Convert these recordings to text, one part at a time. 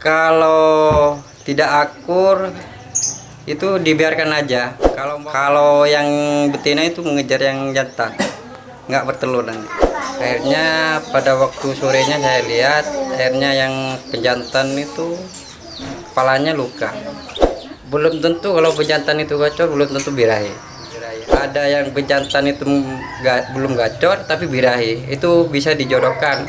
Kalau tidak akur itu dibiarkan aja. Kalau yang betina itu mengejar yang jantan, nggak bertelur nanti. Akhirnya pada waktu sorenya saya lihat, akhirnya yang penjantan itu kepalanya luka. Belum tentu kalau penjantan itu gacor, belum tentu birahi. Ada yang penjantan itu belum gacor tapi birahi, itu bisa dijodohkan.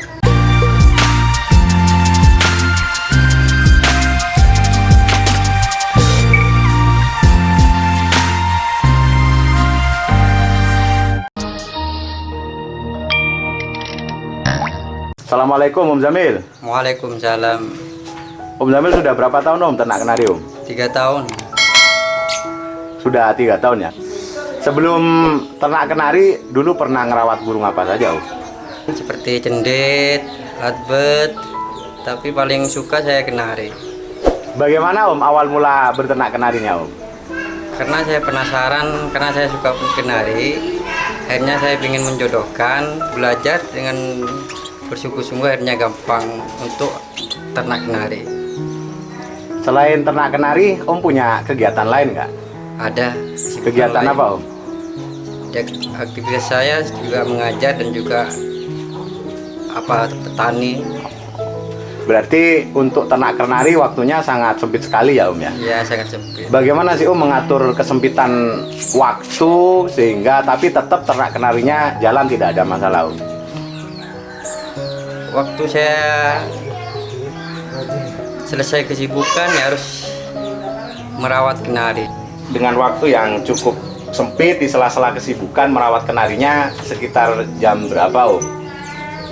Assalamualaikum Om Zamil. Waalaikumsalam. Om Zamil sudah berapa tahun Om ternak kenari Om? 3 tahun. Sudah 3 tahun ya. Sebelum ternak kenari dulu pernah ngerawat burung apa saja Om? Seperti cendet, latbet, tapi paling suka saya kenari. Bagaimana Om awal mula berternak kenarinya Om? Karena saya penasaran, karena saya suka kenari, akhirnya saya ingin menjodohkan, belajar dengan bersungguh-sungguh, akhirnya gampang untuk ternak kenari. Selain ternak kenari, Om punya kegiatan lain nggak? Ada. Kegiatan apa Om? Aktivitas saya juga mengajar dan juga petani. Berarti untuk ternak kenari waktunya sangat sempit sekali ya Om ya? Ya, sangat sempit. Bagaimana sih Om mengatur kesempitan waktu sehingga tapi tetap ternak kenarinya jalan, tidak ada masalah Om? Waktu saya selesai kesibukan ya harus merawat kenari. Dengan waktu yang cukup sempit di sela-sela kesibukan merawat kenarinya sekitar jam berapa Om?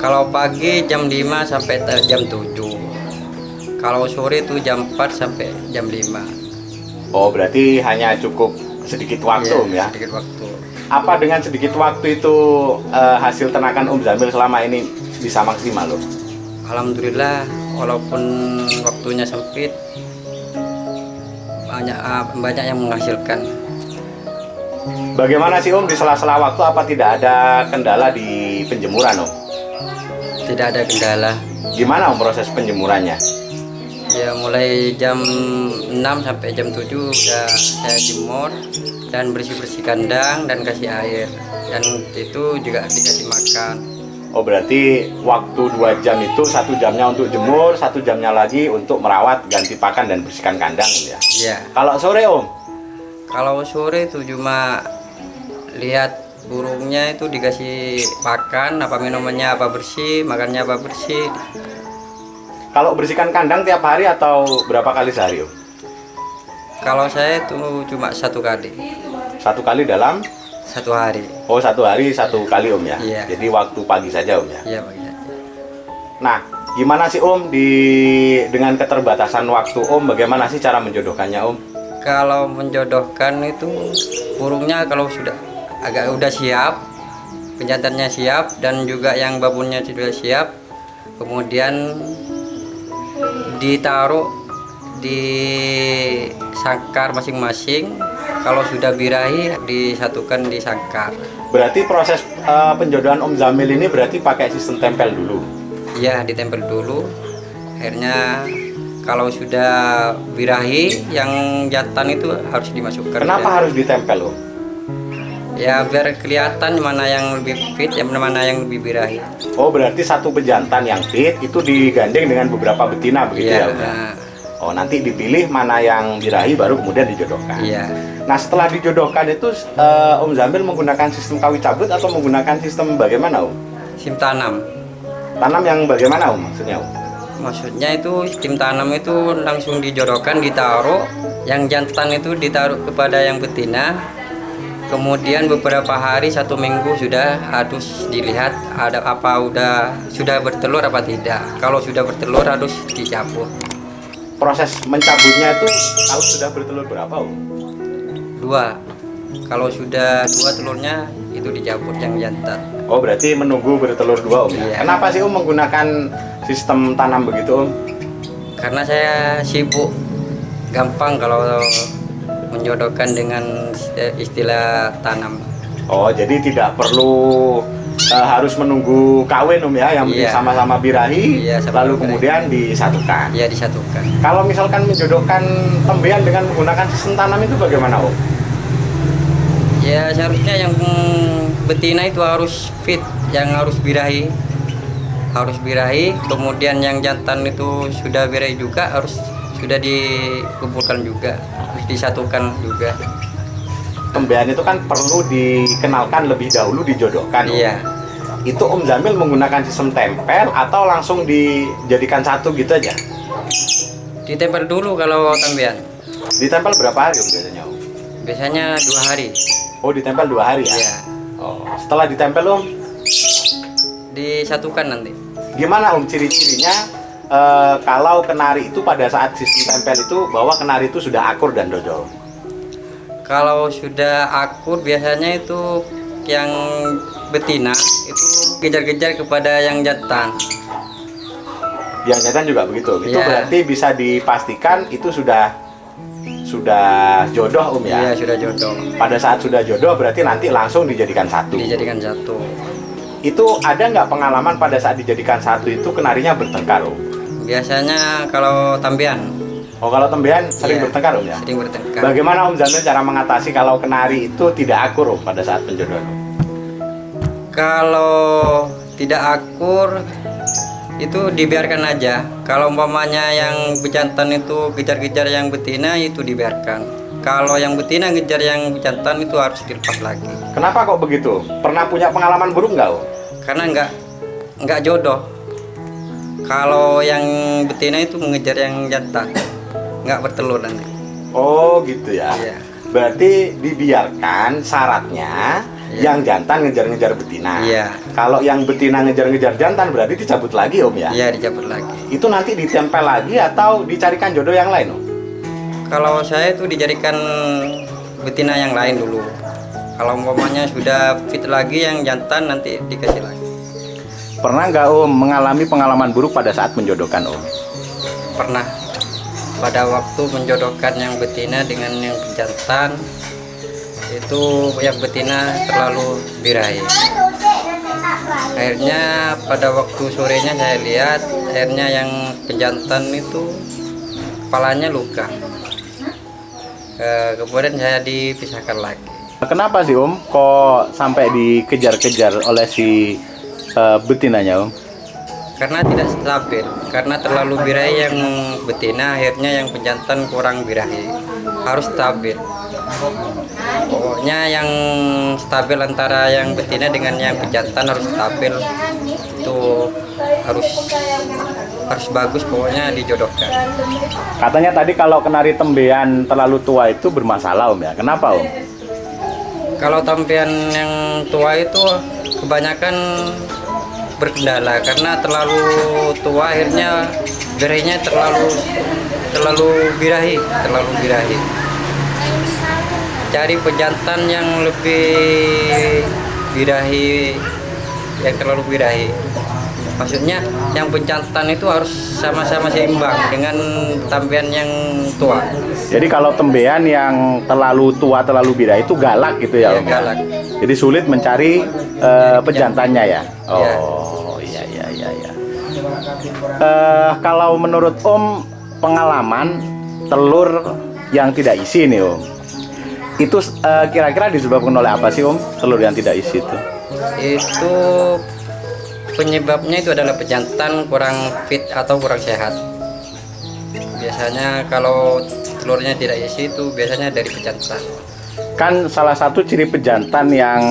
Kalau pagi jam 5 sampai jam 7. Kalau sore itu jam 4 sampai jam 5. Oh, berarti hanya cukup sedikit waktu Om ya? Sedikit waktu. Apa dengan sedikit waktu itu hasil ternakan Om Zamil selama ini bisa maksimal Om? Alhamdulillah, walaupun waktunya sempit, banyak yang menghasilkan. Bagaimana sih Om di sela-sela waktu, apa tidak ada kendala di penjemuran Om? Tidak ada kendala. Gimana Om proses penjemurannya? Ya mulai jam 6 sampai jam 7 udah saya jemur dan bersih-bersih kandang dan kasih air. Dan itu juga dikasih makan. Oh, berarti waktu 2 jam itu 1 jamnya untuk jemur, 1 jamnya lagi untuk merawat, ganti pakan dan bersihkan kandang ya? Iya. Kalau sore Om? Kalau sore itu cuma lihat burungnya itu dikasih pakan, apa minumannya apa bersih, makannya apa bersih. Kalau bersihkan kandang tiap hari atau berapa kali sehari Om? Kalau saya itu cuma 1 kali. 1 kali dalam? 1 hari. Oh, 1 hari 1 kali Om ya? Iya. Jadi waktu pagi saja Om ya? Iya Pak. Nah, gimana sih Om dengan keterbatasan waktu Om, bagaimana sih cara menjodohkannya Om? Kalau menjodohkan itu burungnya kalau udah siap, penjantannya siap dan juga yang babunnya sudah siap, kemudian ditaruh di sangkar masing-masing. Kalau sudah birahi disatukan di sangkar. Berarti proses penjodohan Om Zamil ini berarti pakai sistem tempel dulu? Iya, ditempel dulu. Akhirnya kalau sudah birahi, yang jantan itu harus dimasukkan. Kenapa harus ditempel Om? Ya biar kelihatan mana yang lebih fit, mana yang lebih birahi. Oh, berarti satu pejantan yang fit itu digandeng dengan beberapa betina begitu ya Om? Oh, nanti dipilih mana yang birahi baru kemudian dijodohkan. Iya. Nah, setelah dijodohkan itu Om Zamil menggunakan sistem kawin cabut atau menggunakan sistem bagaimana Om? Sim tanam. Tanam yang bagaimana Om maksudnya Om? Maksudnya itu sim tanam itu langsung dijodohkan, ditaruh. Yang jantan itu ditaruh kepada yang betina. Kemudian beberapa hari, 1 minggu sudah harus dilihat ada apa sudah bertelur apa tidak. Kalau sudah bertelur harus dicabut. Proses mencabutnya itu kalau sudah bertelur berapa Om? 2. Kalau sudah 2 telurnya itu dicabut yang jantan. Oh, berarti menunggu bertelur 2 Om ya? Iya. Kenapa sih Om menggunakan sistem tanam begitu Om? Karena saya sibuk, gampang kalau menjodohkan dengan istilah tanam. Oh, jadi tidak perlu harus menunggu kawin ya, yang penting Iya. sama-sama birahi, Iya, sama-sama lalu birahi. kemudian disatukan. Ya disatukan. Kalau misalkan menjodohkan tembian dengan menggunakan sistem tanam itu bagaimana Om? Ya seharusnya yang betina itu harus fit, yang harus birahi. Harus birahi, kemudian yang jantan itu sudah birahi juga harus sudah dikumpulkan juga, harus disatukan juga. Tembian itu kan perlu dikenalkan lebih dahulu, dijodohkan. Om. Iya. Itu Om Jamil menggunakan sistem tempel atau langsung dijadikan satu gitu aja? Ditempel dulu kalau tambian. Ditempel berapa hari Om biasanya Om? Biasanya 2 hari. Oh, ditempel 2 hari ya? Iya. Oh, setelah ditempel Om, Disatukan nanti. gimana Om ciri-cirinya kalau kenari itu pada saat sistem tempel itu bahwa kenari itu sudah akur dan dodol? Kalau sudah akur biasanya itu yang betina itu kejar-kejar kepada yang jantan. Yang jantan juga begitu. Itu Iya. berarti bisa dipastikan itu sudah jodoh Om ya? Iya sudah jodoh. Pada saat sudah jodoh berarti nanti langsung dijadikan satu. Dijadikan satu. Itu ada nggak pengalaman pada saat dijadikan satu itu kenarinya bertengkar Om? Biasanya kalau tambian. Oh, kalau tembian sering Iya, bertengkar Om ya? Sering bertengkar. Bagaimana Om Jamil cara mengatasi kalau kenari itu tidak akur Om pada saat penjodohan Om? Kalau tidak akur itu dibiarkan aja. Kalau umpamanya yang bejantan itu kejar-kejar yang betina itu dibiarkan. Kalau yang betina ngejar yang jantan itu harus dilepas lagi. Kenapa kok begitu? Pernah punya pengalaman buruk nggak Om? Karena nggak jodoh. Kalau yang betina itu mengejar yang jantan, nggak bertelur nanti. Oh gitu ya. Iya. Berarti dibiarkan syaratnya Iya. yang jantan ngejar-ngejar betina. Iya. Kalau yang betina ngejar-ngejar jantan berarti dicabut lagi Om ya? Iya dicabut lagi. Itu nanti ditempel lagi atau dicarikan jodoh yang lain Om? Kalau saya itu dijadikan betina yang lain dulu. Kalau umpamanya sudah fit lagi yang jantan nanti dikasih lagi. Pernah nggak Om mengalami pengalaman buruk pada saat menjodohkan Om? Pernah pada waktu menjodohkan yang betina dengan yang jantan itu yang betina terlalu birahi. Akhirnya pada waktu sorenya saya lihat akhirnya yang pejantan itu kepalanya luka. Kemudian saya dipisahkan lagi. Kenapa sih Om kok sampai dikejar-kejar oleh si betinanya Om? Karena tidak stabil, karena terlalu birahi yang betina, akhirnya yang pejantan kurang birahi. Harus stabil. Pokoknya yang stabil antara yang betina dengan yang pejantan harus stabil. Itu harus bagus, pokoknya dijodohkan. Katanya tadi kalau kenari tembean terlalu tua itu bermasalah Om ya. Kenapa Om? Kalau tampilan yang tua itu kebanyakan berkendala karena terlalu tua, akhirnya birahinya terlalu birahi. Cari pejantan yang lebih birahi, yang terlalu birahi. Maksudnya yang pejantan itu harus sama-sama seimbang dengan tampilan yang tua. Jadi kalau tembean yang terlalu tua, terlalu birahi itu galak gitu ya Iya, Om? galak. Jadi sulit mencari pejantannya ya? Iya. Oh iya. Kalau menurut Om pengalaman telur yang tidak isi nih Om, itu kira-kira disebabkan oleh apa sih Om telur yang tidak isi itu? Itu penyebabnya itu adalah pejantan kurang fit atau kurang sehat. Biasanya kalau telurnya tidak isi itu biasanya dari pejantan. Kan salah satu ciri pejantan yang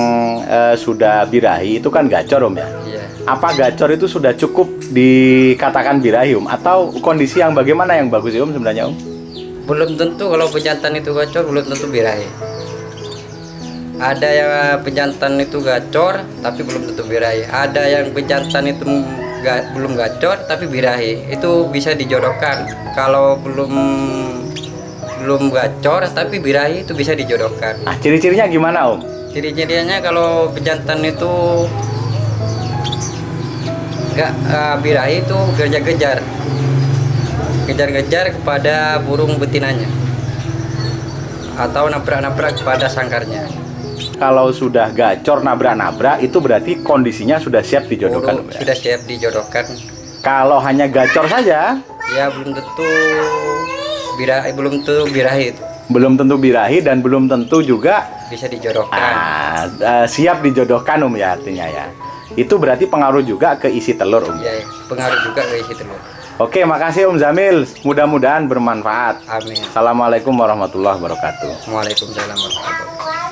sudah birahi itu kan gacor Om ya? Iya. Apa gacor itu sudah cukup dikatakan birahi Om? Atau kondisi yang bagaimana yang bagus Om sebenarnya Om? Belum tentu kalau pejantan itu gacor, belum tentu birahi. Ada yang pejantan itu gacor tapi belum tentu birahi. Ada yang pejantan itu belum gacor tapi birahi. Itu bisa dijodohkan. Kalau belum gacor tapi birahi itu bisa dijodohkan. Nah, ciri-cirinya gimana Om? Ciri-cirinya kalau pejantan itu birahi itu kejar-kejar kepada burung betinanya atau nabrak-nabrak kepada sangkarnya. kalau sudah gacor nabrak-nabrak itu berarti kondisinya sudah siap dijodohkan, Om, ya? Sudah siap dijodohkan. Kalau hanya gacor saja, Ya belum tentu birahi itu belum tentu birahi dan belum tentu juga bisa dijodohkan. siap dijodohkan, Om, ya, artinya ya. Itu berarti pengaruh juga ke isi telur, Om. Ya, pengaruh juga ke isi telur. Oke, makasih Om Zamil. Mudah-mudahan bermanfaat. Amin. Assalamualaikum warahmatullahi wabarakatuh. Waalaikumsalam warahmatullahi wabarakatuh.